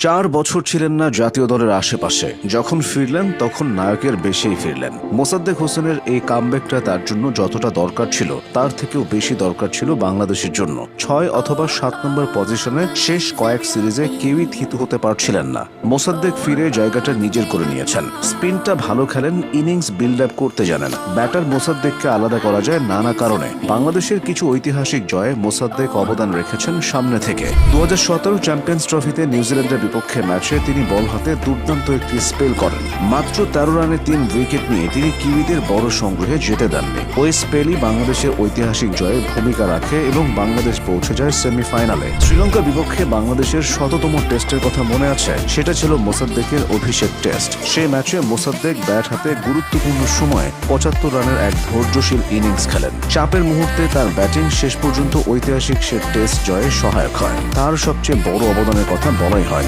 4 বছর ছিলেন না জাতীয় দলের আশেপাশে। যখন ফিরলেন তখন নায়কের বেশেই ফিরলেন। মোসাদ্দেক হোসেনের এই কামব্যাকটা তার জন্য যতটা দরকার ছিল তার থেকেও বেশি দরকার ছিল বাংলাদেশের জন্য। 6 অথবা 7 নম্বর পজিশনে শেষ কয়েক সিরিজে কেউই থিত হতে পারছিলেন না। মোসাদ্দেক ফিরে জায়গাটা নিজের করে নিয়েছেন। স্পিনটা ভালো খেলেন, ইনিংস বিল্ড আপ করতে জানেন। ব্যাটার মোসাদ্দেককে আলাদা করা যায় নানা কারণে। বাংলাদেশের কিছু ঐতিহাসিক জয়ে মোসাদ্দেক অবদান রেখেছেন সামনে থেকে। 2017 চ্যাম্পিয়ন্স ট্রফিতে নিউজিল্যান্ডের বিপক্ষে ম্যাচে তিনি বল হাতে দুর্দান্ত একটি স্পেল করেন। মাত্র 13 রানে 3 উইকেট নিয়ে তিনি কিউইদের বড় সংগ্রহে যেতে দেননি। ওই স্পেলই বাংলাদেশের ঐতিহাসিক জয়ে ভূমিকা রাখে এবং বাংলাদেশ পৌঁছে যায় সেমিফাইনালে। শ্রীলঙ্কার বিপক্ষে বাংলাদেশের 100তম টেস্টের কথা মনে আছে? সেটা ছিল মোসাদ্দেকের অভিষেক টেস্ট। সেই ম্যাচে মোসাদ্দেক ব্যাট হাতে গুরুত্বপূর্ণ সময়ে 75 রানের এক ধৈর্যশীল ইনিংস খেলেন। চাপের মুহূর্তে তার ব্যাটিং শেষ পর্যন্ত ঐতিহাসিক সে টেস্ট জয়ে সহায়ক হয়। তার সবচেয়ে বড় অবদানের কথা বলাই হয়।